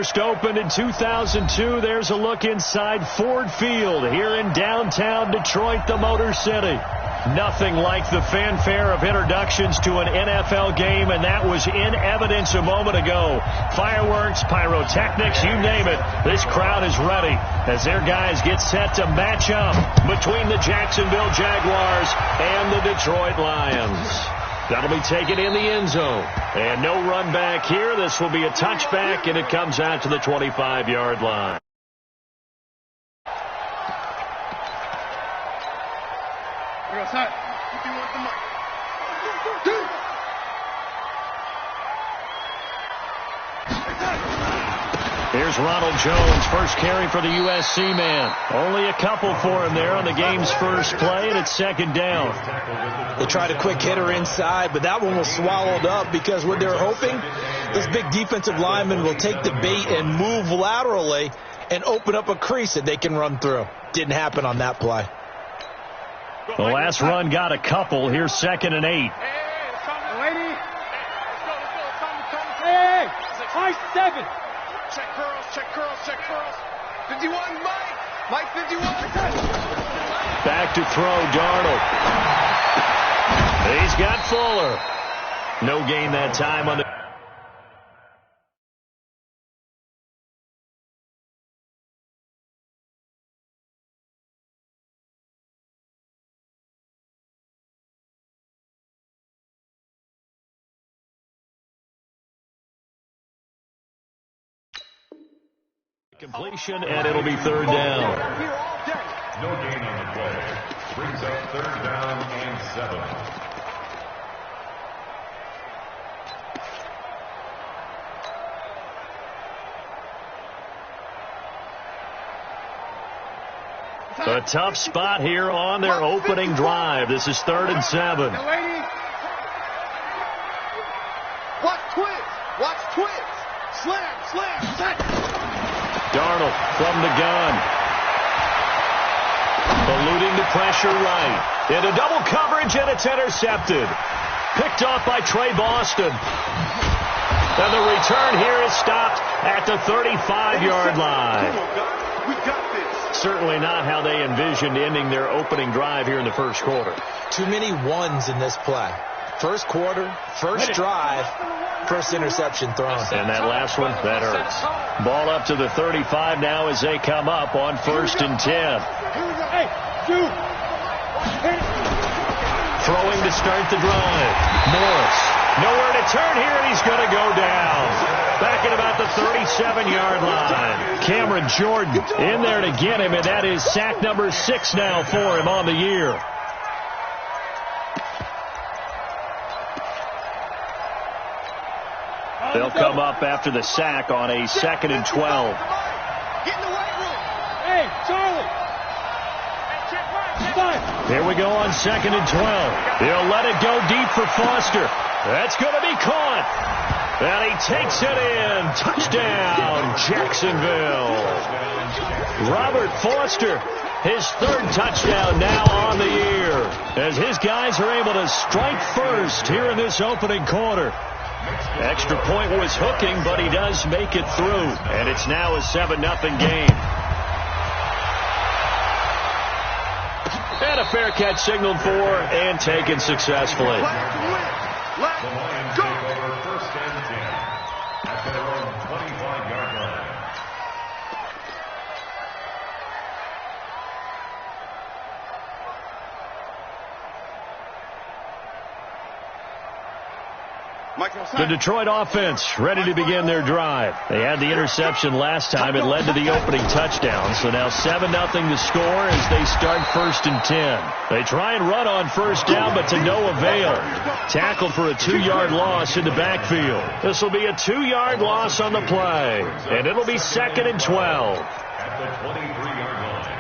first opened in 2002. There's a look inside Ford Field here in downtown Detroit, the Motor City. Nothing like the fanfare of introductions to an NFL game, and that was in evidence a moment ago. Fireworks, pyrotechnics, you name it. This crowd is ready as their guys get set to match up between the Jacksonville Jaguars and the Detroit Lions. That'll be taken in the end zone. And no run back here. This will be a touchback, and it comes out to the 25-yard line. Here's Ronald Jones, first carry for the USC man. Only a couple for him there on the game's first play, and it's second down. They tried a quick hitter inside, but that one was swallowed up because what they're hoping, this big defensive lineman will take the bait and move laterally and open up a crease that they can run through. Didn't happen on that play. The last run got a couple. Here's 2nd and 8. Hey, high 7. Check curls. 51, Mike 51. Back to throw, Darnold. He's got Fuller. No gain that time on the... completion, and it'll be third down. No gain on the play. Brings up third down and 7. A tough spot here on their opening drive. This is 3rd and 7. Watch twins. Slam. Darnold from the gun. Eluding the pressure right. Into double coverage, and it's intercepted. Picked off by Trey Boston. And the return here is stopped at the 35-yard line. We got this. Certainly not how they envisioned ending their opening drive here in the first quarter. Too many ones in this play. First quarter, first drive, first interception thrown. And that last one, that hurts. Ball up to the 35 now as they come up on 1st and 10. Throwing to start the drive. Morris. Nowhere to turn here, and he's going to go down. Back at about the 37-yard line. Cameron Jordan in there to get him, and that is sack number 6 now for him on the year. They'll come up after the sack on a 2nd and 12. Get in the weight room. Hey, Charlie. Here we go on 2nd and 12. They'll let it go deep for Foster. That's going to be caught. And he takes it in. Touchdown, Jacksonville. Robert Foster, his 3rd touchdown now on the year, as his guys are able to strike first here in this opening quarter. Extra point was hooking, but he does make it through. And it's now a 7-0 game. And a fair catch signaled for and taken successfully. The Lions take over 1st and 10 at their own 25-yard line. The Detroit offense ready to begin their drive. They had the interception last time. It led to the opening touchdown. So now 7-0 the score as they start 1st and 10. They try and run on 1st down, but to no avail. Tackled for a 2-yard loss in the backfield. This will be a 2-yard loss on the play. And it'll be 2nd and 12. At the 23-yard line.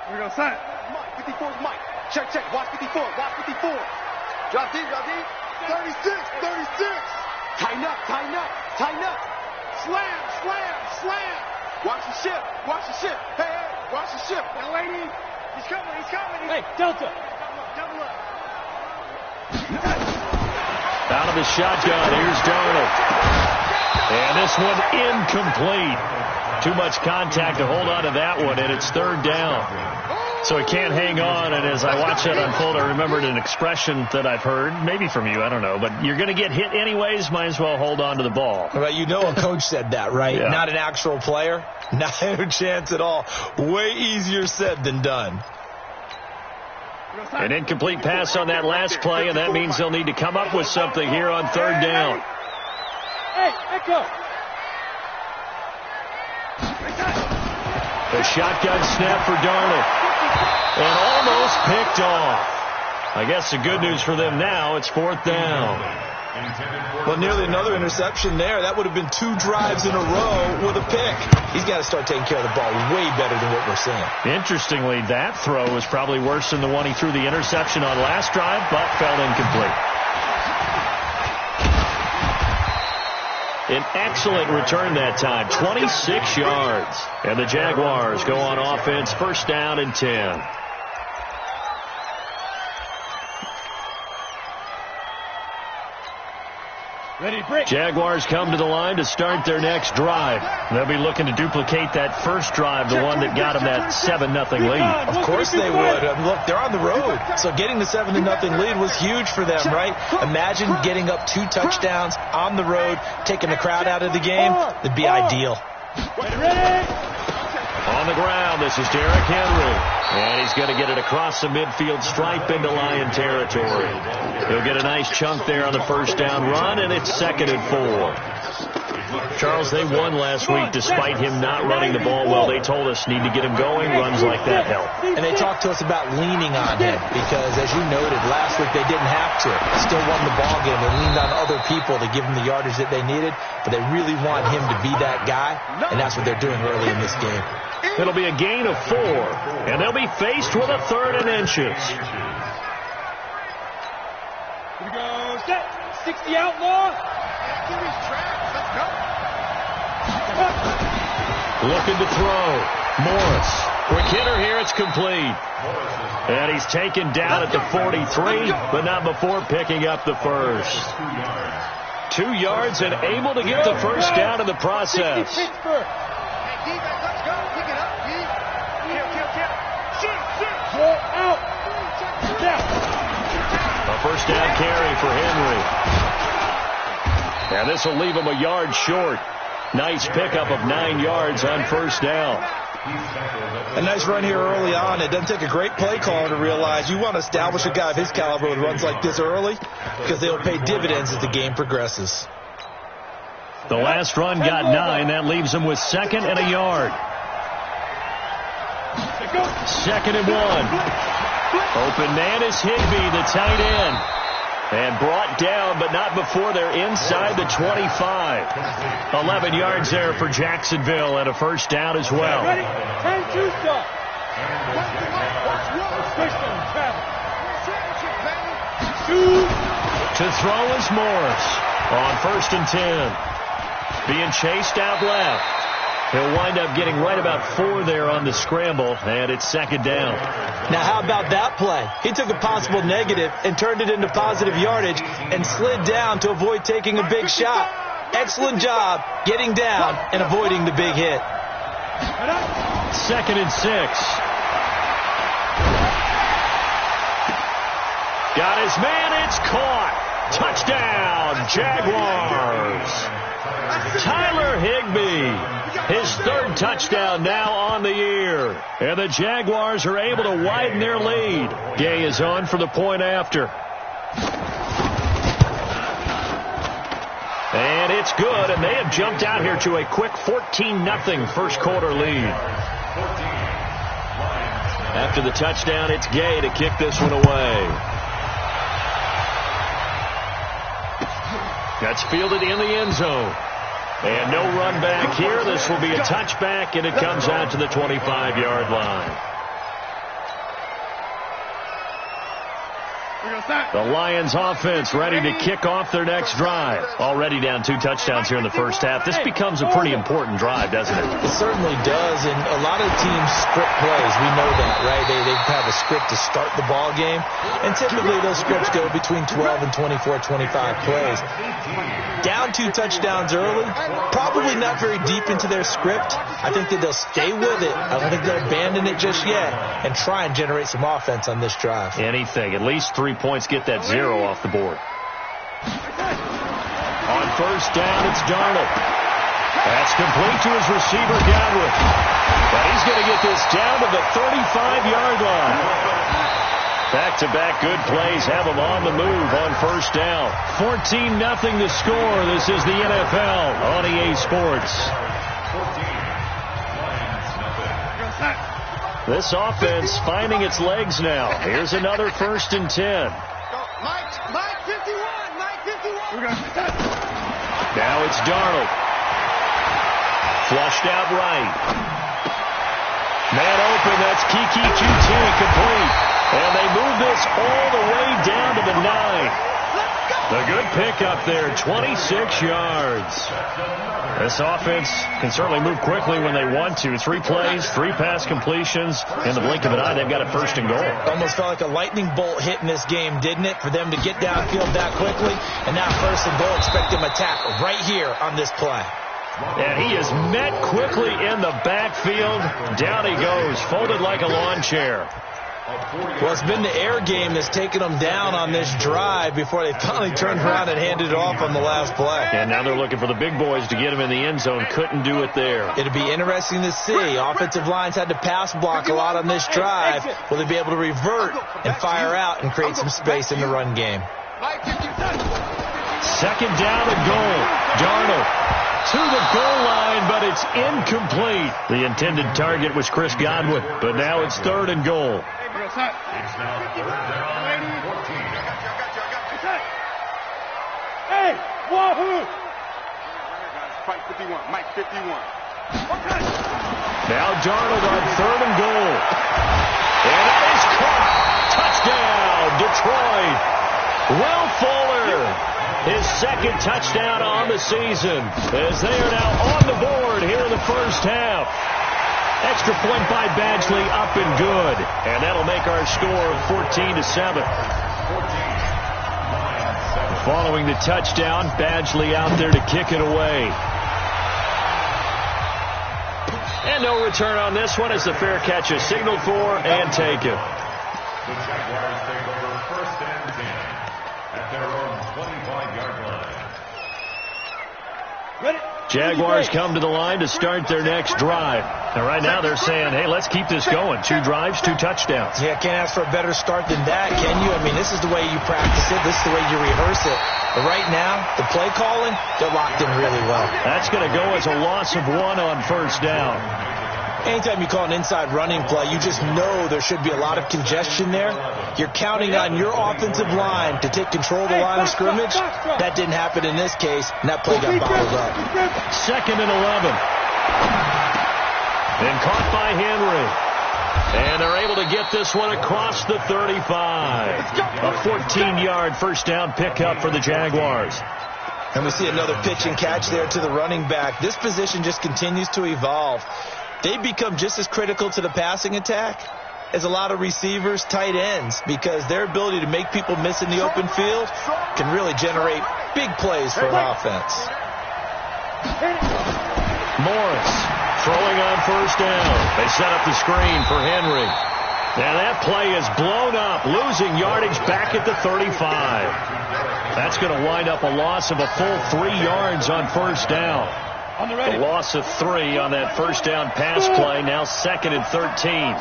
We're going to sign. Mike, 54's Mike. Check. Watch 54. Drop deep. 36. Tighten up. Slam. Watch the ship. Hey. Watch the ship. Now, lady. He's coming. He's coming. Hey, Delta. Double up. Out of the shotgun, here's Darnold. And this one incomplete. Too much contact to hold on to that one, and it's third down. So he can't hang on, and as I watch that unfold, I remembered an expression that I've heard, maybe from you, I don't know, but you're going to get hit anyways, might as well hold on to the ball. Well, you know a coach said that, right? Yeah. Not an actual player. Not a chance at all. Way easier said than done. An incomplete pass on that last play, and that means they'll need to come up with something here on third down. Hey, Echo. The shotgun snap for Darnold. And almost picked off. I guess the good news for them now, it's fourth down. Well, nearly another interception there. That would have been 2 drives in a row with a pick. He's got to start taking care of the ball way better than what we're seeing. Interestingly, that throw was probably worse than the one he threw the interception on last drive, but fell incomplete. An excellent return that time, 26 yards. And the Jaguars go on offense, first down and 10. Ready, break. Jaguars come to the line to start their next drive. They'll be looking to duplicate that first drive, the one that got them that 7-0 lead. Of course they would. Look, they're on the road. So getting the 7-0 lead was huge for them, right? Imagine getting up 2 touchdowns on the road, taking the crowd out of the game. It'd be ideal. Ready. On the ground, this is Derrick Henry. And he's going to get it across the midfield stripe into Lion territory. He'll get a nice chunk there on the first down run, and it's 2nd and 4. Charles, they won last week despite him not running the ball well. They told us need to get him going. Runs like that help. And they talked to us about leaning on him because, as you noted, last week they didn't have to. Still won the ball game. They leaned on other people to give them the yardage that they needed, but they really want him to be that guy, and that's what they're doing early in this game. It'll be a gain of 4, and they'll be faced with a 3rd and inches. Here we go. Set. 60 outlaw. Looking to throw. Morris. Quick hitter here. It's complete. And he's taken down at the 43, but not before picking up the first. 2 yards and able to get the first down in the process. A first down carry for Henry. And this will leave him a yard short. Nice pickup of 9 yards on first down. A nice run here early on. It doesn't take a great play caller to realize you want to establish a guy of his caliber with runs like this early because they'll pay dividends as the game progresses. The last run got 9. That leaves him with 2nd and a yard. 2nd and 1. Open man is Higbee, the tight end. And brought down, but not before they're inside the 25. 11 yards there for Jacksonville and a first down as well. Ready? 10-2 stop. To throw is Morris on 1st and 10. Being chased out left. He'll wind up getting right about 4 there on the scramble, and it's 2nd down. Now, how about that play? He took a possible negative and turned it into positive yardage and slid down to avoid taking a big shot. Excellent job getting down and avoiding the big hit. 2nd and 6. Got his man, it's caught. Touchdown, Jaguars. Tyler Higbee, his 3rd touchdown now on the year. And the Jaguars are able to widen their lead. Gay is on for the point after. And it's good, and they have jumped out here to a quick 14-0 first quarter lead. After the touchdown, it's Gay to kick this one away. That's fielded in the end zone. And no run back here. This will be a touchback, and it comes out to the 25-yard line. The Lions offense ready to kick off their next drive. Already down 2 touchdowns here in the first half. This becomes a pretty important drive, doesn't it? It certainly does, and a lot of teams script plays. We know that, right? They have a script to start the ball game, and typically those scripts go between 12 and 24, 25 plays. Down 2 touchdowns early, probably not very deep into their script. I think that they'll stay with it. I don't think they'll abandon it just yet and try and generate some offense on this drive. Anything. At least 3 points, get that 0 off the board. On first down, it's Darnold. That's complete to his receiver, Godwin. But he's going to get this down to the 35-yard line. Back-to-back good plays have him on the move on first down. 14-0 to score. This is the NFL on EA Sports. This offense finding its legs now. Here's another 1st and 10. Mike 51. Mike 51. Now it's Darnold. Flushed out right. Man open. That's Kiki QT complete. And they move this all the way down to the 9. A good pickup there, 26 yards. This offense can certainly move quickly when they want to. 3 plays, 3 pass completions. In the blink of an eye, they've got a 1st and goal. Almost felt like a lightning bolt hit in this game, didn't it? For them to get downfield that quickly. And now 1st and goal, expect them to attack right here on this play. And he is met quickly in the backfield. Down he goes, folded like a lawn chair. Well, it's been the air game that's taken them down on this drive before they finally turned around and handed it off on the last play. And now they're looking for the big boys to get him in the end zone. Couldn't do it there. It'll be interesting to see. Offensive lines had to pass block a lot on this drive. Will they be able to revert and fire out and create some space in the run game? 2nd down and goal. Darnold to the goal line, but it's incomplete. The intended target was Chris Godwin, but now it's 3rd and goal. It's now 3rd down and 14. Hey, wahoo! Mike 51. Mike 51. Now Darnold on 3rd and goal. And it is caught. Touchdown, Detroit. Will Fuller, his 2nd touchdown on the season, as they are now on the board here in the first half. Extra point by Badgley, up and good. And that'll make our score 14-7. Following the touchdown, Badgley out there to kick it away. And no return on this one as the fair catch is signaled for and taken. The Jaguars take over 1st and 10 at their own 25-yard line. Ready? Jaguars come to the line to start their next drive. And right now they're saying, hey, let's keep this going. 2 drives, 2 touchdowns. Yeah, can't ask for a better start than that, can you? I mean, this is the way you practice it. This is the way you rehearse it. But right now, the play calling, they're locked in really well. That's going to go as a loss of 1 on first down. Anytime you call an inside running play, you just know there should be a lot of congestion there. You're counting on your offensive line to take control of the line of scrimmage. That didn't happen in this case, and that play got bottled up. 2nd and 11. And caught by Henry. And they're able to get this one across the 35. A 14-yard first down pickup for the Jaguars. And we see another pitch and catch there to the running back. This position just continues to evolve. They become just as critical to the passing attack as a lot of receivers, tight ends, because their ability to make people miss in the open field can really generate big plays for an offense. Morris throwing on first down. They set up the screen for Henry. And that play is blown up, losing yardage back at the 35. That's going to wind up a loss of a full 3 yards on first down. The loss of 3 on that first down pass play. Now 2nd and 13.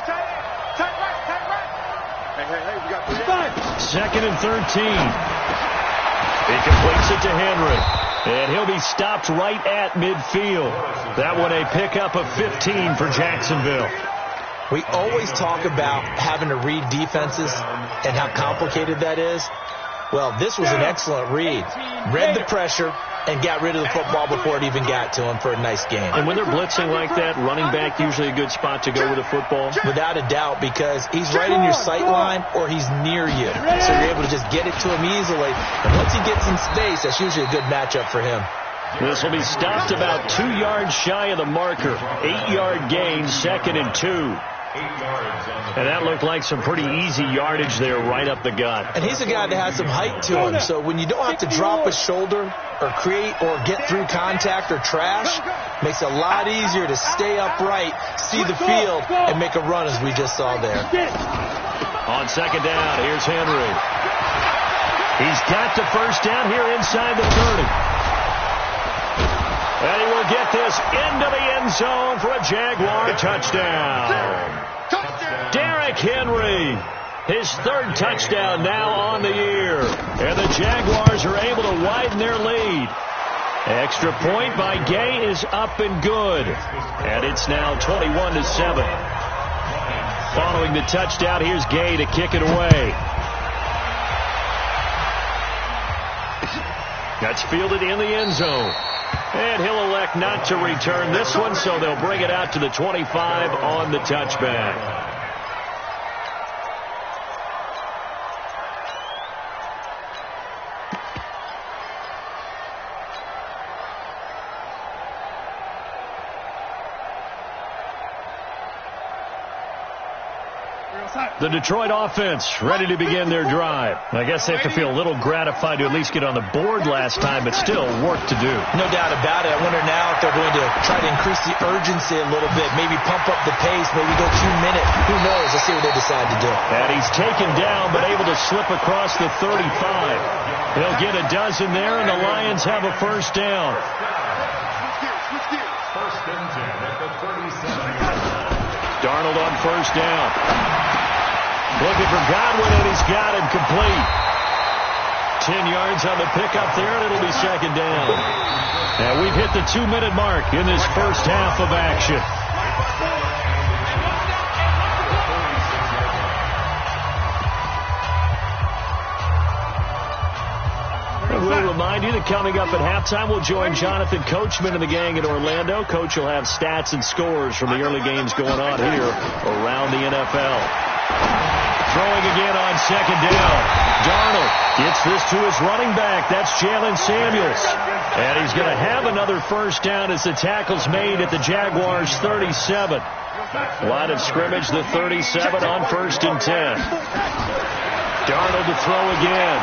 2nd and 13. He completes it to Henry. And he'll be stopped right at midfield. That one a pickup of 15 for Jacksonville. We always talk about having to read defenses and how complicated that is. Well, this was an excellent read. Read the pressure, and got rid of the football before it even got to him for a nice gain. And when they're blitzing like that, running back usually a good spot to go with the football? Without a doubt, because he's right in your sight line or he's near you. So you're able to just get it to him easily. And once he gets in space, that's usually a good matchup for him. This will be stopped about 2 yards shy of the marker. 8-yard gain, 2nd and 2. And that looked like some pretty easy yardage there right up the gut. And he's a guy that has some height to him. So when you don't have to drop a shoulder or create or get through contact or trash, makes it a lot easier to stay upright, see the field, and make a run as we just saw there. On 2nd down, here's Henry. He's got the first down here inside the 30. And he will get this into the end zone for a Jaguar touchdown. Derrick Henry, his 3rd touchdown now on the year. And the Jaguars are able to widen their lead. Extra point by Gay is up and good. And it's now 21-7. Following the touchdown, here's Gay to kick it away. That's fielded in the end zone. And he'll elect not to return this one, so they'll bring it out to the 25 on the touchback. The Detroit offense ready to begin their drive. I guess they have to feel a little gratified to at least get on the board last time, but still work to do. No doubt about it. I wonder now if they're going to try to increase the urgency a little bit, maybe pump up the pace, maybe go 2 minutes. Who knows? Let's see what they decide to do. And he's taken down, but able to slip across the 35. He'll get a dozen there, and the Lions have a first down. First and 10 at the 37. Darnold on first down. Looking for Godwin, and he's got him complete. 10 yards on the pickup there, and it'll be 2nd down. And we've hit the 2-minute mark in this first half of action. And we'll remind you that coming up at halftime, we'll join Jonathan Coachman and the gang in Orlando. Coach will have stats and scores from the early games going on here around the NFL. Throwing again on 2nd down. Darnold gets this to his running back. That's Jalen Samuels. And he's going to have another first down as the tackle's made at the Jaguars' 37. Line of scrimmage, the 37 on 1st and 10. Darnold to throw again.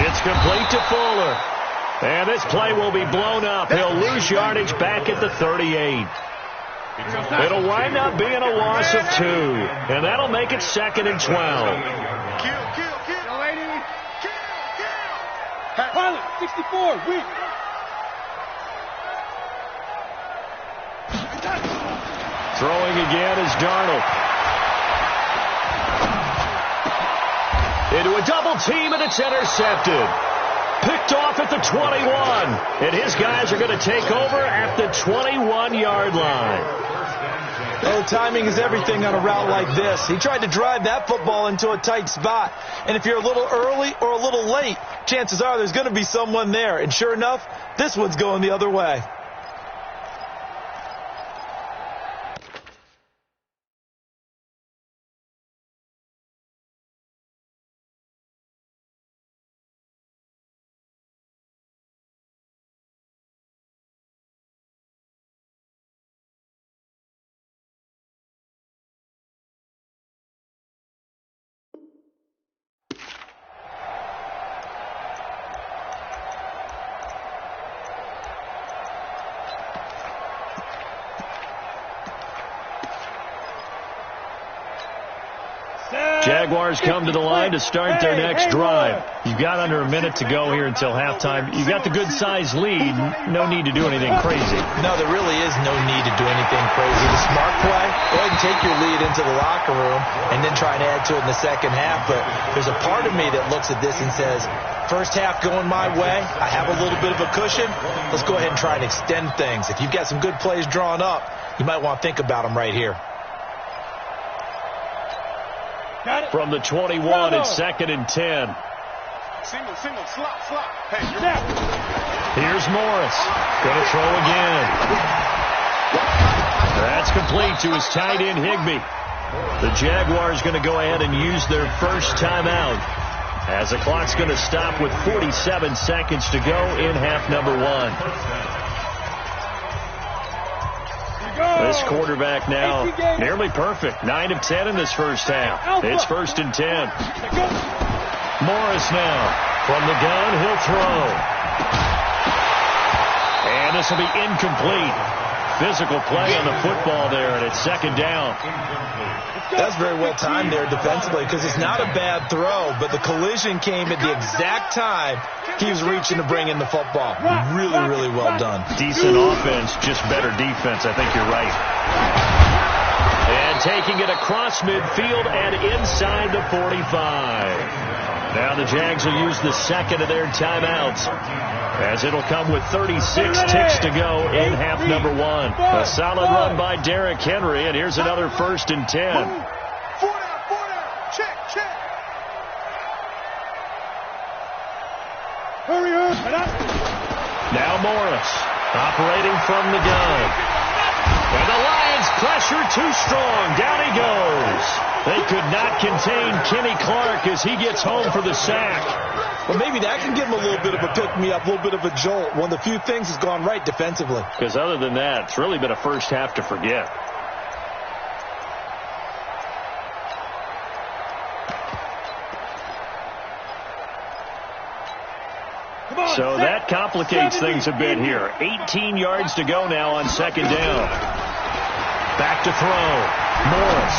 It's complete to Fuller. And this play will be blown up. He'll lose yardage back at the 38. It'll wind up being a loss of 2. And that'll make it 2nd and 12. Pilot, 64, weak. Throwing again is Darnold. Into a double team, and it's intercepted. Picked off at the 21. And his guys are going to take over at the 21-yard line. Oh, timing is everything on a route like this. He tried to drive that football into a tight spot. And if you're a little early or a little late, chances are there's going to be someone there. And sure enough, this one's going the other way. Jaguars come to the line to start their next drive. You've got under a minute to go here until halftime. You've got the good-sized lead. No need to do anything crazy. No, there really is no need to do anything crazy. The smart play, go ahead and take your lead into the locker room and then try and add to it in the second half. But there's a part of me that looks at this and says, first half going my way, I have a little bit of a cushion. Let's go ahead and try and extend things. If you've got some good plays drawn up, you might want to think about them right here. From the 21, it's 2nd and 10. Single, slot. Hey, you're Here's Morris. Going to throw again. That's complete to his tight end, Higbee. The Jaguars going to go ahead and use their first timeout, as the clock's going to stop with 47 seconds to go in half number one. This quarterback now nearly perfect. 9 of 10 in this first half. It's 1st and 10. Morris now from the gun. He'll throw. And this will be incomplete. Physical play on the football there, and it's 2nd down. That's very well timed there defensively, because it's not a bad throw, but the collision came at the exact time he was reaching to bring in the football. Really, really well done. Decent offense, just better defense. I think you're right. And taking it across midfield and inside the 45. Now the Jags will use the second of their timeouts, as it'll come with 36 ticks to go in half number one. A solid run by Derrick Henry, and here's another 1st and 10. 4 down. Check. Hurry up. Now Morris operating from the gun. And the Lions pressure too strong. Down he goes. They could not contain Kenny Clark as he gets home for the sack. Well, maybe that can give him a little bit of a pick-me-up, a little bit of a jolt. One of the few things has gone right defensively. Because other than that, it's really been a first half to forget. So that complicates things a bit here. 18 yards to go now on 2nd down. Back to throw. Morris.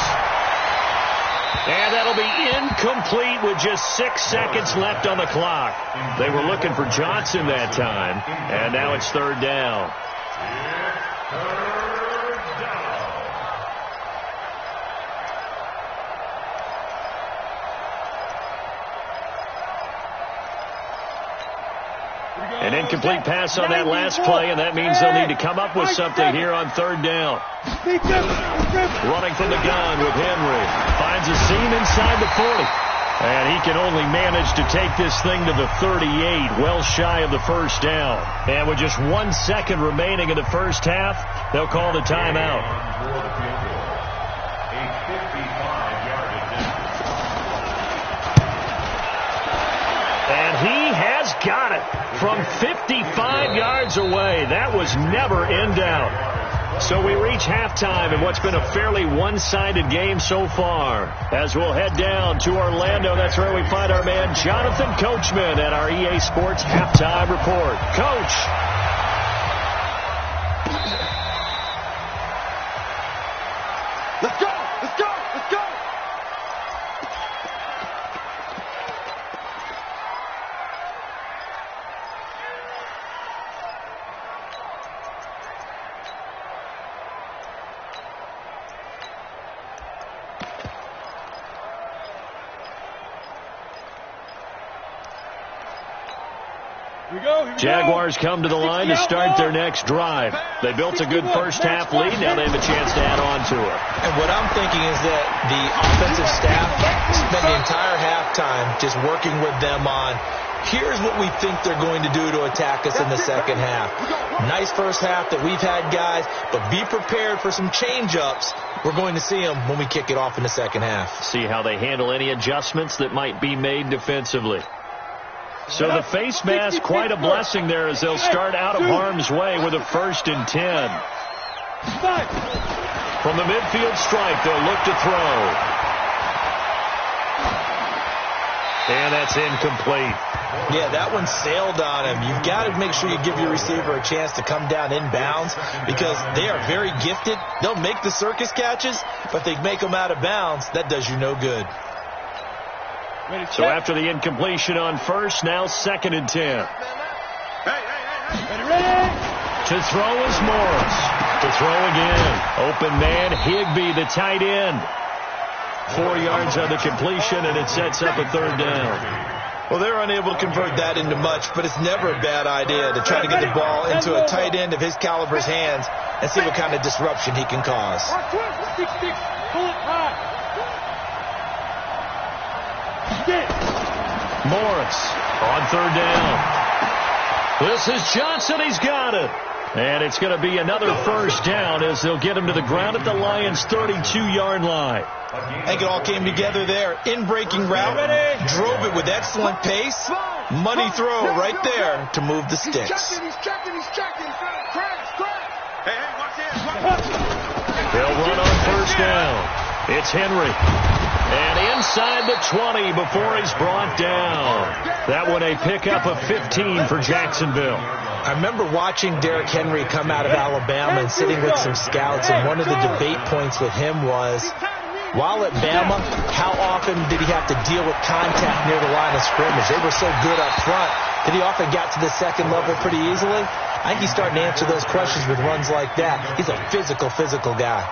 And that'll be incomplete with just 6 seconds left on the clock. They were looking for Johnson that time, and now it's 3rd down. An incomplete pass on that last play, and that means they'll need to come up with something here on 3rd down. Running from the gun with Henry. Finds a seam inside the 40. And he can only manage to take this thing to the 38, well shy of the 1st down. And with just 1 second remaining in the first half, they'll call the timeout. And he has got it from 55 yards away. That was never in doubt. So we reach halftime in what's been a fairly one-sided game so far. As we'll head down to Orlando, that's where we find our man Jonathan Coachman at our EA Sports Halftime Report. Coach. Let's go. Jaguars come to the line to start their next drive. They built a good first half lead. Now they have a chance to add on to it. And what I'm thinking is that the offensive staff spent the entire halftime just working with them on, here's what we think they're going to do to attack us in the second half. Nice first half that we've had, guys, but be prepared for some change-ups. We're going to see them when we kick it off in the second half. See how they handle any adjustments that might be made defensively. So the face mask, quite a blessing there as they'll start out of harm's way with a 1st and 10. From the midfield stripe, they'll look to throw. And that's incomplete. Yeah, that one sailed on him. You've got to make sure you give your receiver a chance to come down inbounds because they are very gifted. They'll make the circus catches, but they make them out of bounds. That does you no good. So after the incompletion on 1st, now 2nd and 10. To throw is Morris. To throw again. Open man, Higbee, the tight end. 4 yards on the completion, and it sets up a 3rd down. Well, they're unable to convert that into much, but it's never a bad idea to try to get the ball into a tight end of his caliber's hands and see what kind of disruption he can cause. Morris on 3rd down. This is Johnson. He's got it. And it's going to be another first down as they'll get him to the ground at the Lions' 32-yard line. I think it all came together there. In-breaking route, drove it with excellent pace. Money throw right there to move the sticks. He's checking. Crash. Hey, watch this. They'll run on first down. It's Henry. And inside the 20 before he's brought down. That one a pickup of 15 for Jacksonville. I remember watching Derrick Henry come out of Alabama and sitting with some scouts, and one of the debate points with him was, while at Bama, how often did he have to deal with contact near the line of scrimmage? They were so good up front that he often got to the second level pretty easily. I think he's starting to answer those questions with runs like that. He's a physical guy.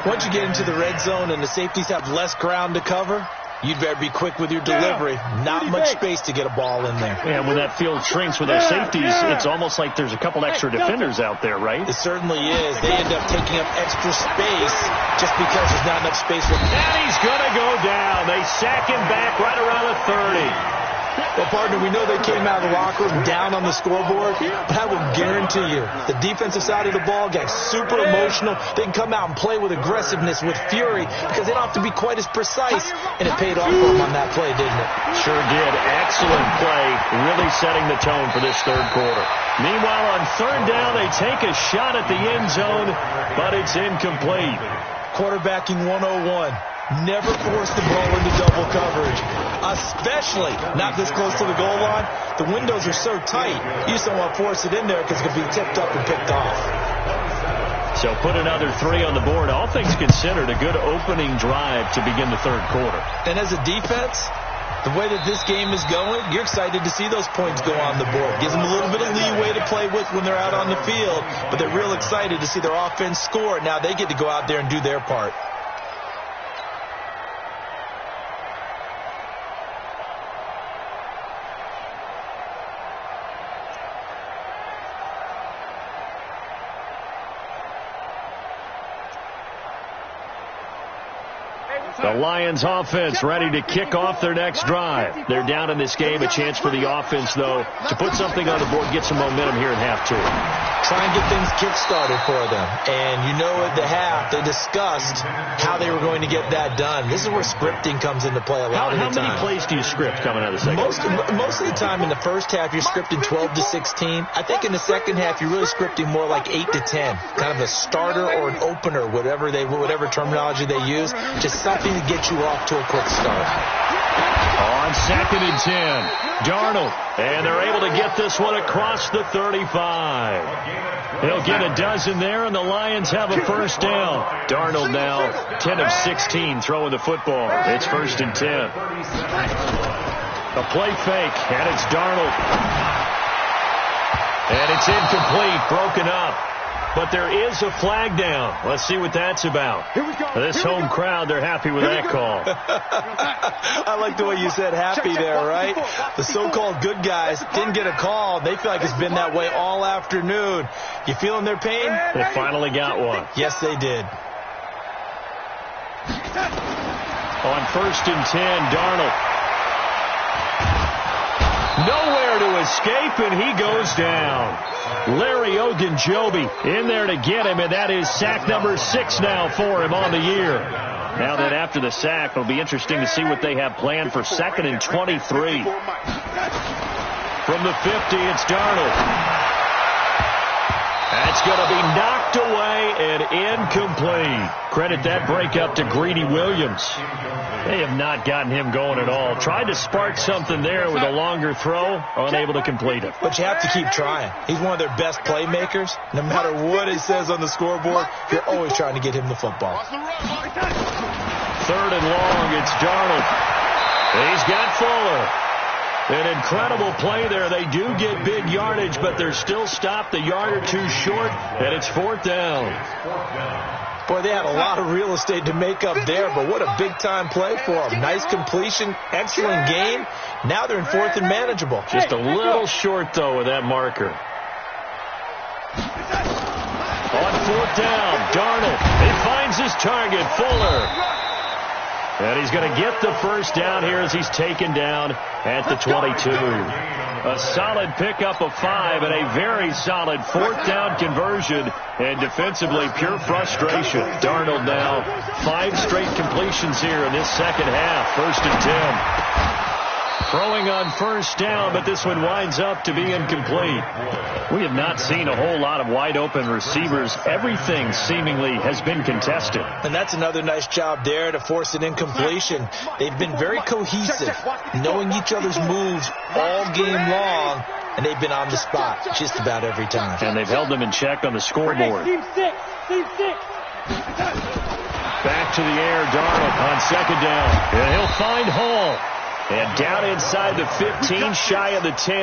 Once you get into the red zone and the safeties have less ground to cover, you'd better be quick with your delivery. Not much space to get a ball in there. Yeah, when that field shrinks with those safeties, it's almost like there's a couple extra defenders out there, right? It certainly is. They end up taking up extra space just because there's not enough space. And he's going to go down. They sack him back right around the 30. Well, partner, we know they came out of the locker room down on the scoreboard, but I will guarantee you the defensive side of the ball got super emotional. They can come out and play with aggressiveness, with fury, because they don't have to be quite as precise, and it paid off for them on that play, didn't it? Sure did. Excellent play, really setting the tone for this third quarter. Meanwhile, on third down, they take a shot at the end zone, but it's incomplete. Quarterbacking 101. Never force the ball into double coverage, especially not this close to the goal line. The windows are so tight, you just don't want to force it in there because it could be tipped up and picked off. So put another 3 on the board. All things considered, a good opening drive to begin the third quarter. And as a defense, the way that this game is going, you're excited to see those points go on the board. Gives them a little bit of leeway to play with when they're out on the field, but they're real excited to see their offense score. Now they get to go out there and do their part. The Lions offense ready to kick off their next drive. They're down in this game. A chance for the offense, though, to put something on the board, get some momentum here in half 2. Try and get things kick-started for them. And you know at the half, they discussed how they were going to get that done. This is where scripting comes into play a lot of the time. How many plays do you script coming out of the second? Most of the time in the first half, you're scripting 12 to 16. I think in the second half, you're really scripting more like 8 to 10. Kind of a starter or an opener, whatever terminology they use. Just something to get you off to a quick start. On 2nd and 10, Darnold. And they're able to get this one across the 35. They'll get a dozen there, and the Lions have a first down. Darnold now 10 of 16 throwing the football. It's 1st and 10. A play fake, and it's Darnold. And it's incomplete, broken up. But there is a flag down. Let's see what that's about. This home crowd, they're happy with that call. I like the way you said happy there, right? The so-called good guys didn't get a call. They feel like it's been that way all afternoon. You feeling their pain? They finally got one. Yes, they did. On 1st and 10, Darnold. Nowhere to escape, and he goes down. Larry Ogunjobi in there to get him, and that is sack number 6 now for him on the year. Now that after the sack, it'll be interesting to see what they have planned for 2nd and 23. From the 50, it's Darnold. That's going to be knocked away and incomplete. Credit that breakup to Greedy Williams. They have not gotten him going at all. Tried to spark something there with a longer throw, unable to complete it. But you have to keep trying. He's one of their best playmakers. No matter what it says on the scoreboard, you're always trying to get him the football. 3rd and long, it's Darnold. He's got Fuller. An incredible play there. They do get big yardage, but they're still stopped a yard or 2 short, and it's 4th down. Boy, they had a lot of real estate to make up there, but what a big-time play for them. Nice completion, excellent game. Now they're in 4th and manageable. Just a little short, though, with that marker. On 4th down, Darnold. He finds his target, Fuller. And he's going to get the first down here as he's taken down at the 22. A solid pickup of 5 and a very solid 4th down conversion. And defensively, pure frustration. Darnold now 5 straight completions here in this second half. 1st and 10. Throwing on 1st down, but this one winds up to be incomplete. We have not seen a whole lot of wide open receivers. Everything seemingly has been contested. And that's another nice job there to force an incompletion. They've been very cohesive, knowing each other's moves all game long, and they've been on the spot just about every time. And they've held them in check on the scoreboard. Team 6. Back to the air, Darnold on 2nd down. And he'll find Hall. And down inside the 15, shy of the 10.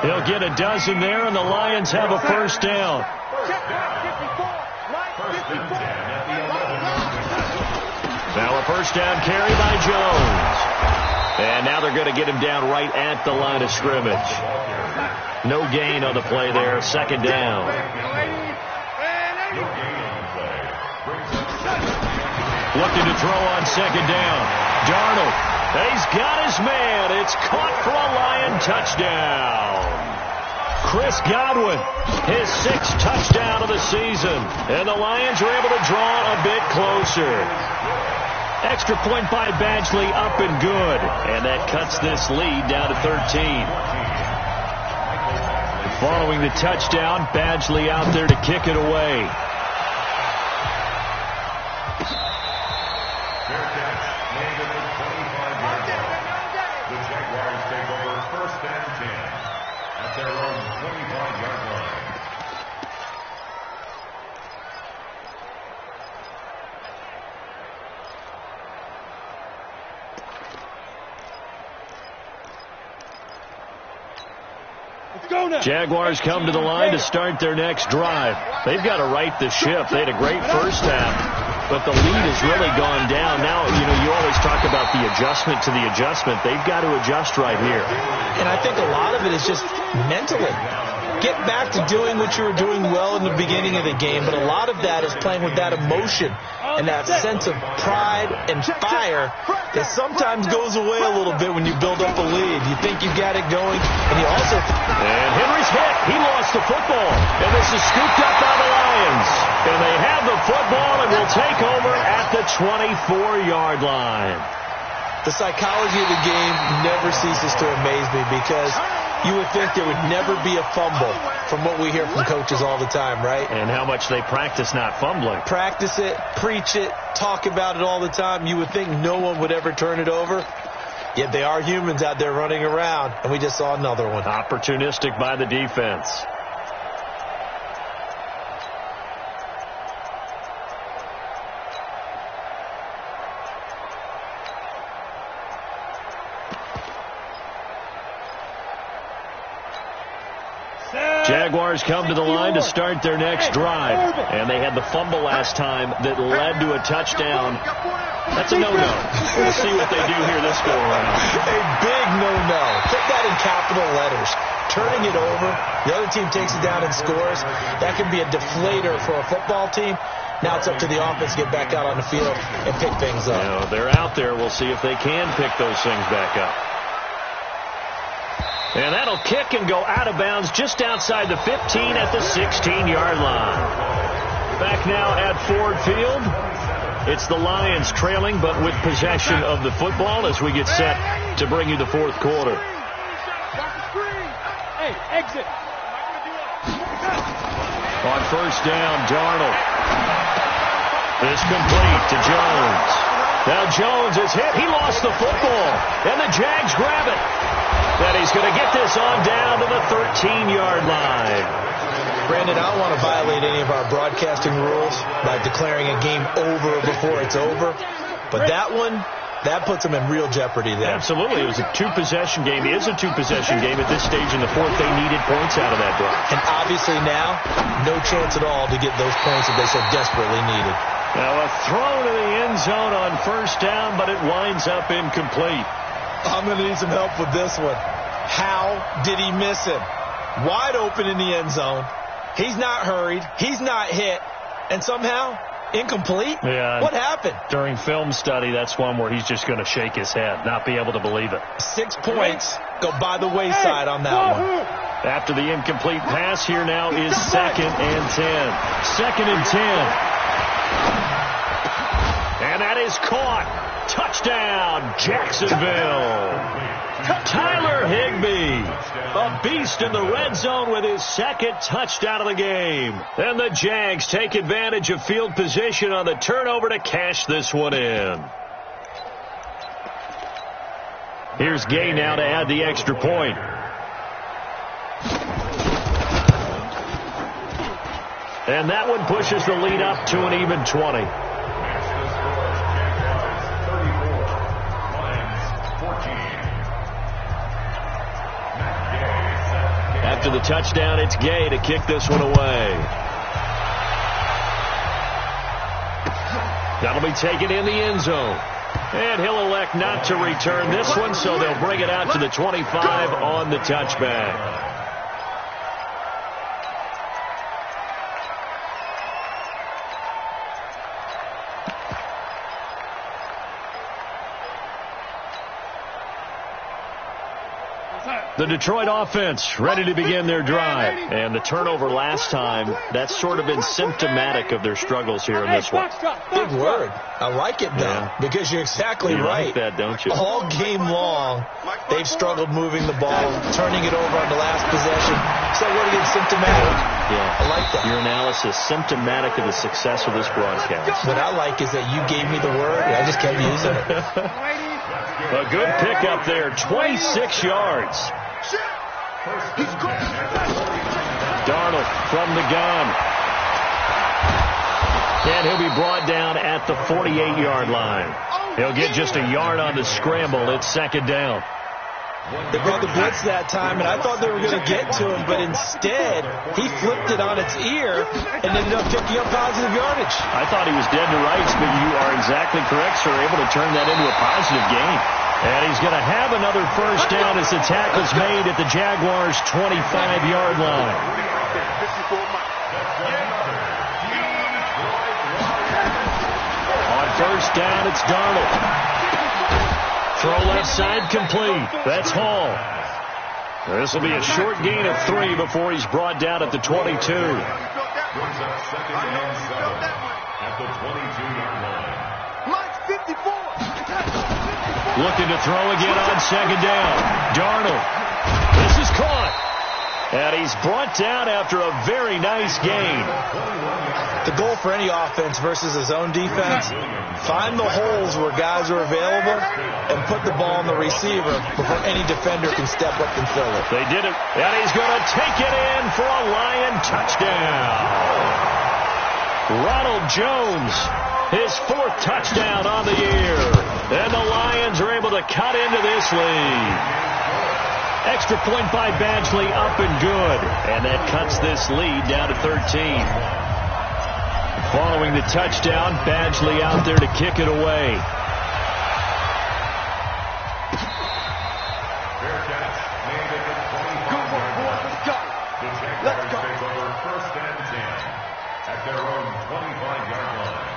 He'll get a dozen there, and the Lions have a 1st down. Now a 1st down carry by Jones. And now they're going to get him down right at the line of scrimmage. No gain on the play there, 2nd down. Looking to throw on 2nd down. Darnold. He's got his man. It's caught for a Lion touchdown. Chris Godwin, his 6th touchdown of the season. And the Lions are able to draw a bit closer. Extra point by Badgley, up and good. And that cuts this lead down to 13. Following the touchdown, Badgley out there to kick it away. Jaguars come to the line to start their next drive. They've got to right the ship. They had a great first half, but the lead has really gone down. Now, you always talk about the adjustment to the adjustment. They've got to adjust right here. And I think a lot of it is just mentally. Get back to doing what you were doing well in the beginning of the game, but a lot of that is playing with that emotion and that sense of pride and fire that sometimes goes away a little bit when you build up a lead. You think you've got it going, and you also... And Henry's hit. He lost the football. And this is scooped up by the Lions. And they have the football and will take over at the 24-yard line. The psychology of the game never ceases to amaze me because you would think there would never be a fumble from what we hear from coaches all the time, right? And how much they practice not fumbling. Practice it, preach it, talk about it all the time. You would think no one would ever turn it over. Yet they are humans out there running around, and we just saw another one. Opportunistic by the defense. Jaguars come to the line to start their next drive. And they had the fumble last time that led to a touchdown. That's a no-no. We'll see what they do here this go-around. A big no-no. Put that in capital letters. Turning it over, the other team takes it down and scores. That can be a deflator for a football team. Now it's up to the offense to get back out on the field and pick things up. They're out there. We'll see if they can pick those things back up. And that'll kick and go out of bounds just outside the 15 at the 16-yard line. Back now at Ford Field. It's the Lions trailing, but with possession of the football as we get set to bring you the fourth quarter. Hey, exit. On 1st down, Darnold. Is complete to Jones. Now Jones is hit. He lost the football. And the Jags grab it. That he's going to get this on down to the 13-yard line. Brandon, I don't want to violate any of our broadcasting rules by declaring a game over before it's over. But that one, that puts them in real jeopardy there. Absolutely. It was a two-possession game. It is a two-possession game at this stage in the fourth. They needed points out of that drive. And obviously now, no chance at all to get those points that they so desperately needed. Now a throw to the end zone on 1st down, but it winds up incomplete. I'm going to need some help with this one. How did he miss him? Wide open in the end zone. He's not hurried. He's not hit. And somehow Incomplete? Yeah. What happened? During film study, that's one where he's just going to shake his head, not be able to believe it. 6 points go by the wayside on that one. After the incomplete pass, here now is 2nd and 10. 2nd and 10. And that is caught. Touchdown, Jacksonville. Tyler Higbee, a beast in the red zone with his 2nd touchdown of the game. And the Jags take advantage of field position on the turnover to cash this one in. Here's Gay now to add the extra point. And that one pushes the lead up to an even 20. After the touchdown, it's Gay to kick this one away. That'll be taken in the end zone. And he'll elect not to return this one, so they'll bring it out to the 25 on the touchback. The Detroit offense ready to begin their drive. And the turnover last time, that's sort of been symptomatic of their struggles here in this one. Big word. I like it, though, because you're exactly right. You like that, don't you? All game long, they've struggled moving the ball, turning it over on the last possession. So what again, symptomatic? Yeah. I like that. Your analysis, symptomatic of the success of this broadcast. What I like is that you gave me the word, and I just kept using it. A good pickup there, 26 yards. Darnold from the gun. And he'll be brought down at the 48-yard line. He'll get just a yard on the scramble. It's 2nd down. They brought the blitz that time, and I thought they were going to get to him, but instead, he flipped it on its ear and ended up picking up positive yardage. I thought he was dead to rights, but you are exactly correct, sir. Able to turn that into a positive gain. And he's going to have another first down as the tackle's made at the Jaguars' 25-yard line. On first down, it's Darnold. Throw left side complete. That's Hall. This will be a short gain of 3 before he's brought down at the 22. Brings up 2nd and 7 at the 22-yard line. Looking to throw again on 2nd down. Darnold. This is caught. And he's brought down after a very nice gain. The goal for any offense versus his own defense, find the holes where guys are available and put the ball on the receiver before any defender can step up and fill it. They did it. And he's going to take it in for a Lion touchdown. Ronald Jones, his 4th touchdown on the year. And the Lions are able to cut into this lead. Extra point by Badgley, up and good. And that cuts this lead down to 13. Following the touchdown, Badgley out there to kick it away. Let's go. Take over 1st and 10 at their own 25-yard line.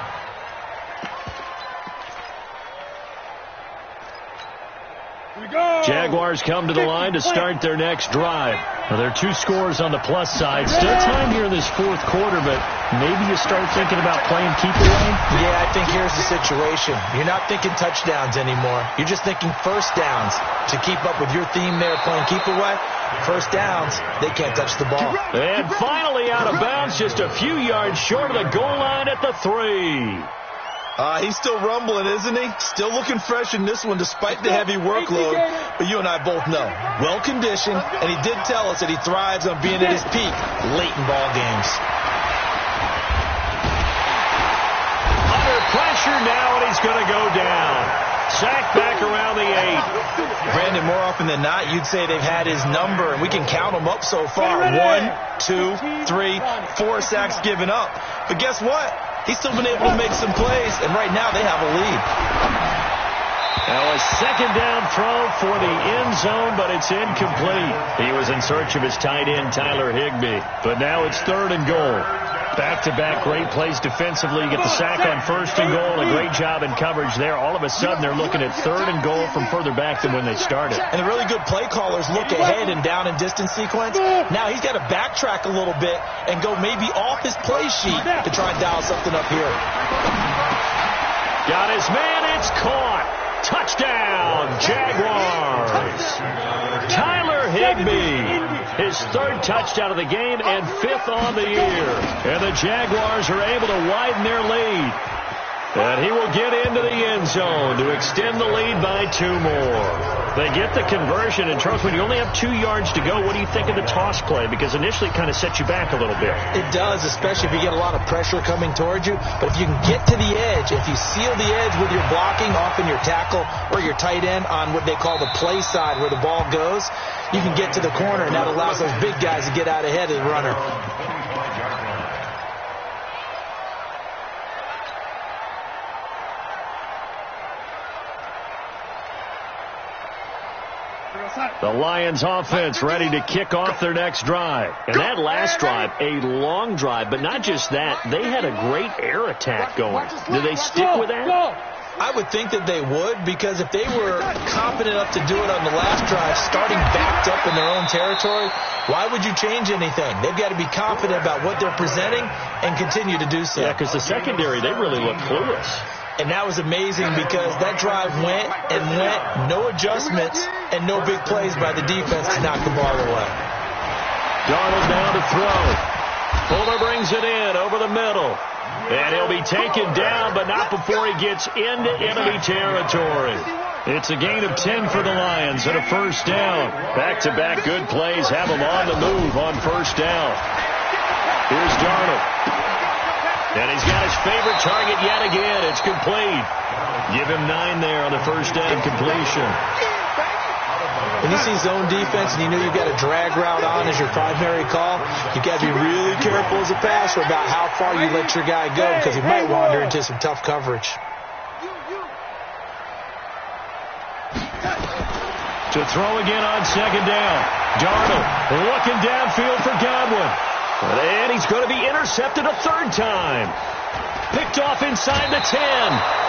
Jaguars come to the line to start their next drive. Now, there are 2 scores on the plus side. Still time here in this 4th quarter, but maybe you start thinking about playing keep away? Yeah, I think here's the situation. You're not thinking touchdowns anymore. You're just thinking first downs. To keep up with your theme there, playing keep away, first downs, they can't touch the ball. And finally out of bounds, just a few yards short of the goal line at the 3. He's still rumbling, isn't he? Still looking fresh in this one despite the heavy workload. But you and I both know, well-conditioned, and he did tell us that he thrives on being at his peak late in ball games. Under pressure now, and he's going to go down. Sacked back around the 8. Brandon, more often than not, you'd say they've had his number, and we can count them up so far. 1, 2, 3, 4 sacks given up. But guess what? He's still been able to make some plays, and right now they have a lead. Now a 2nd down throw for the end zone, but it's incomplete. He was in search of his tight end, Tyler Higbee. But now it's 3rd and goal. Back-to-back great plays defensively. You get the sack on 1st and goal. A great job in coverage there. All of a sudden, they're looking at 3rd and goal from further back than when they started. And the really good play callers look ahead and down and distance sequence. Now he's got to backtrack a little bit and go maybe off his play sheet to try and dial something up here. Got his man. It's caught. Touchdown, Jaguars. Tyler Higbee. His 3rd touchdown of the game and 5th on the year. And the Jaguars are able to widen their lead. And he will get into the end zone to extend the lead by 2 more. They get the conversion. And, Charles, when you only have 2 yards to go, what do you think of the toss play? Because initially it kind of sets you back a little bit. It does, especially if you get a lot of pressure coming towards you. But if you can get to the edge, if you seal the edge with your blocking, often your tackle or your tight end on what they call the play side where the ball goes, you can get to the corner, and that allows those big guys to get out ahead of the runner. The Lions offense ready to kick off their next drive. And that last drive, a long drive, but not just that, they had a great air attack going. Do they stick with that? I would think that they would, because if they were confident enough to do it on the last drive, starting backed up in their own territory, why would you change anything? They've got to be confident about what they're presenting and continue to do so. Yeah, because the secondary, they really look clueless. And that was amazing because that drive went and went, no adjustments and no big plays by the defense to knock the ball away. Darnold now to throw. Fuller brings it in over the middle. And he'll be taken down, but not before he gets into enemy territory. It's a gain of 10 for the Lions and a 1st down. Back-to-back good plays have them on the move on 1st down. Here's Darnold. And he's got his favorite target yet again. It's complete. Give him 9 there on the 1st down completion. When you see zone defense and you know you've got a drag route on as your primary call, you've got to be really careful as a passer about how far you let your guy go because he might wander into some tough coverage. To throw again on 2nd down. Darnold looking downfield for Godwin. And he's going to be intercepted a 3rd time. Picked off inside the 10.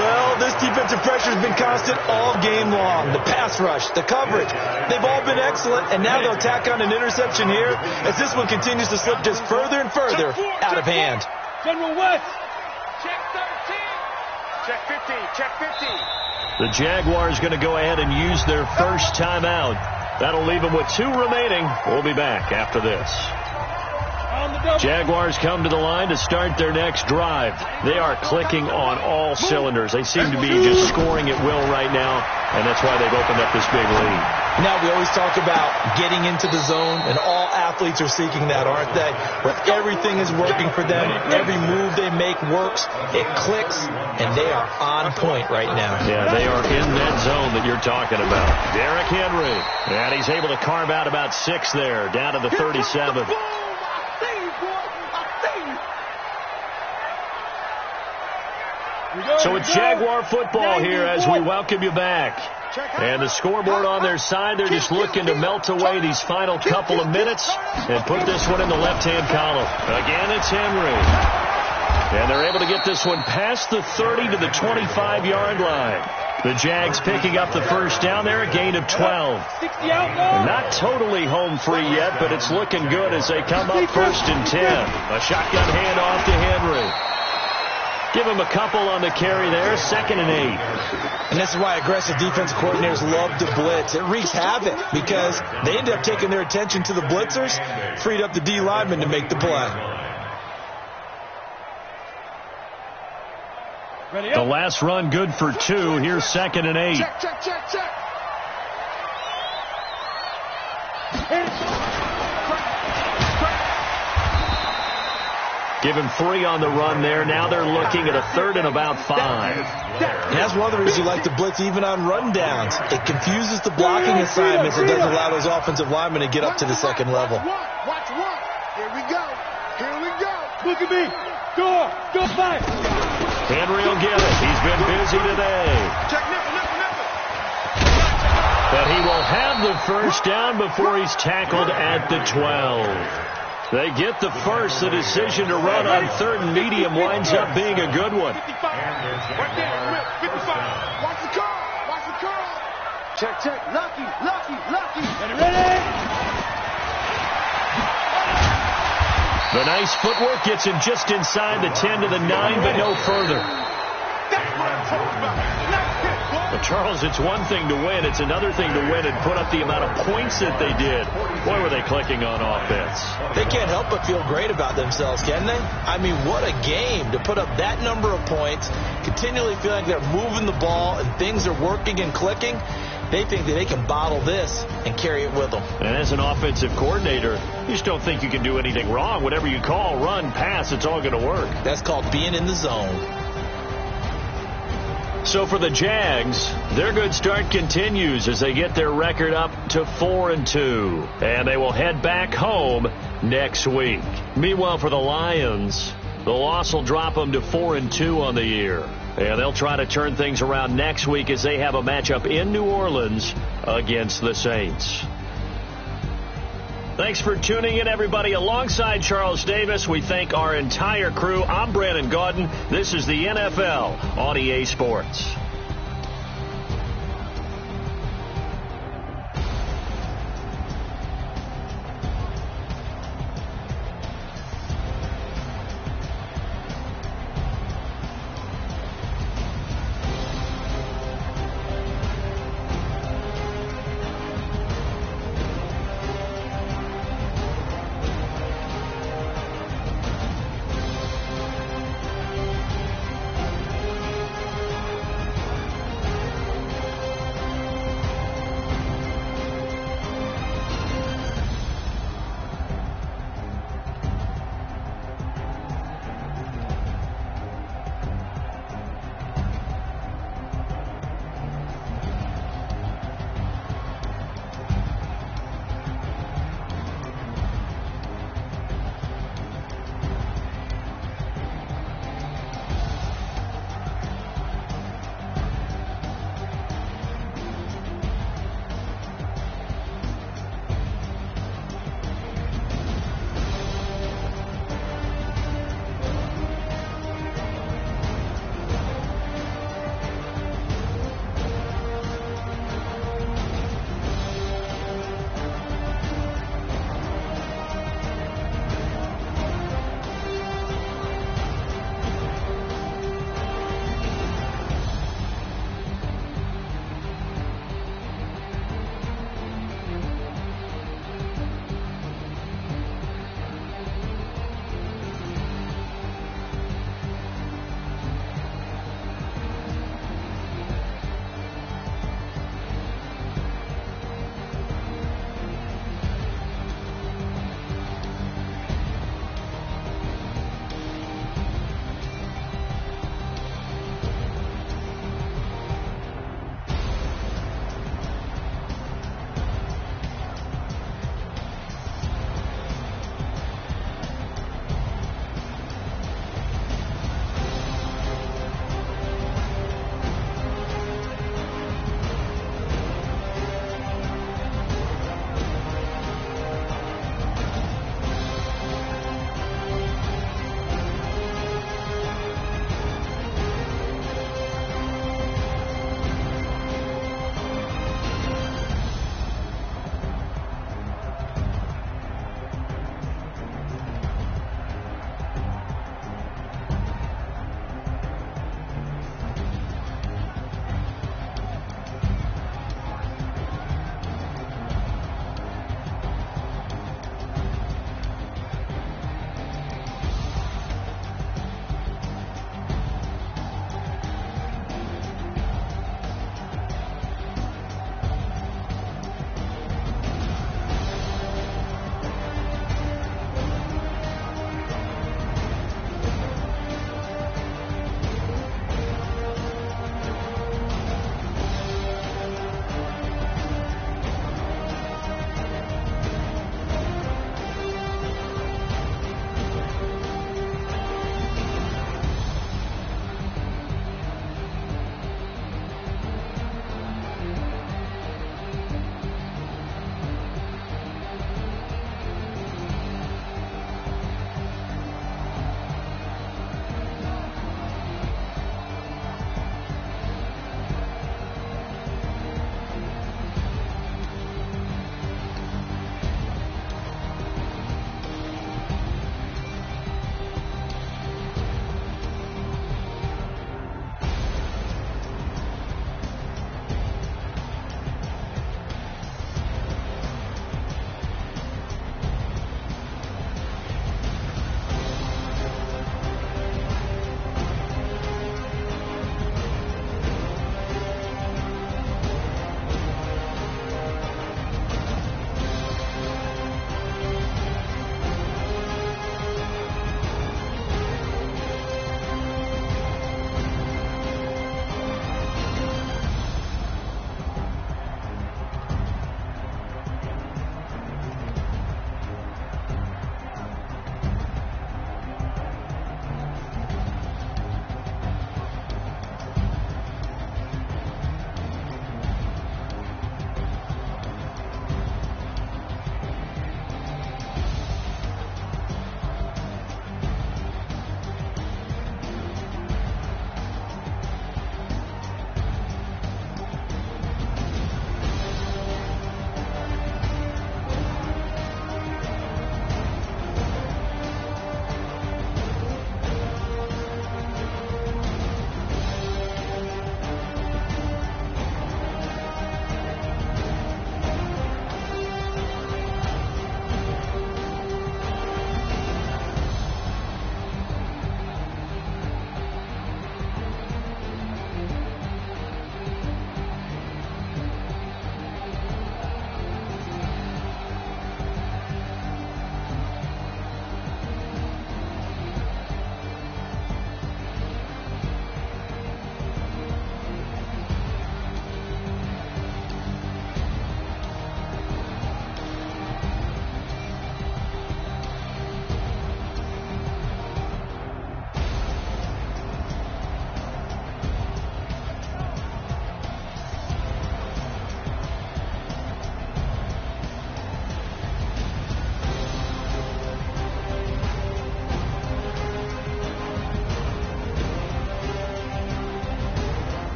Well, this defensive pressure has been constant all game long. The pass rush, the coverage, they've all been excellent, and now they'll tack on an interception here as this one continues to slip just further and further out of hand. General West. Check 13. Check 15. Check 15. The Jaguars going to go ahead and use their 1st timeout. That'll leave them with 2 remaining. We'll be back after this. Jaguars come to the line to start their next drive. They are clicking on all cylinders. They seem to be just scoring at will right now, and that's why they've opened up this big lead. Now, we always talk about getting into the zone, and all athletes are seeking that, aren't they? Where everything is working for them, every move they make works, it clicks, and they are on point right now. Yeah, they are in that zone that you're talking about. Derrick Henry, and he's able to carve out about 6 there, down to the 37. So it's Jaguar football here as we welcome you back. And the scoreboard on their side, they're just looking to melt away these final couple of minutes and put this one in the left-hand column. Again, it's Henry. And they're able to get this one past the 30 to the 25-yard line. The Jags picking up the 1st down there, a gain of 12. Not totally home free yet, but it's looking good as they come up 1st and 10. A shotgun handoff to Henry. Give him a couple on the carry there, 2nd and 8. And this is why aggressive defensive coordinators love to blitz. It wreaks havoc because they end up taking their attention to the blitzers, freed up the D lineman to make the play. The last run good for 2. Here's 2nd and 8. Check, check, check, check. Give him 3 on the run there. Now they're looking at a 3rd and about 5. And that's one of the reasons you like to blitz even on rundowns. It confuses the blocking assignments. It doesn't allow those offensive linemen to get up to the 2nd level. Watch one. Here we go. Here we go. Look at me. Go back. Henry will get it. He's been busy today. Check nipple. But he will have the 1st down before he's tackled at the 12. They get the first. The decision to run on third and medium winds up being a good one. Right there, 55. Watch the curl. Watch the curl. Check, check. Lucky, lucky, lucky. Ready? The nice footwork gets him just inside the 10 to the 9, but no further. That's what I'm talking about. Nice hit, boy. But Charles, it's one thing to win. It's another thing to win and put up the amount of points that they did. Boy, were they clicking on offense. They can't help but feel great about themselves, can they? I mean, what a game to put up that number of points, continually feeling like they're moving the ball and things are working and clicking. They think that they can bottle this and carry it with them. And as an offensive coordinator, you just don't think you can do anything wrong. Whatever you call, run, pass, it's all going to work. That's called being in the zone. So for the Jags, their good start continues as they get their record up to 4-2. And they will head back home next week. Meanwhile, for the Lions, the loss will drop them to 4-2 on the year. And they'll try to turn things around next week as they have a matchup in New Orleans against the Saints. Thanks for tuning in, everybody. Alongside Charles Davis, we thank our entire crew. I'm Brandon Gaudin. This is the NFL on EA Sports.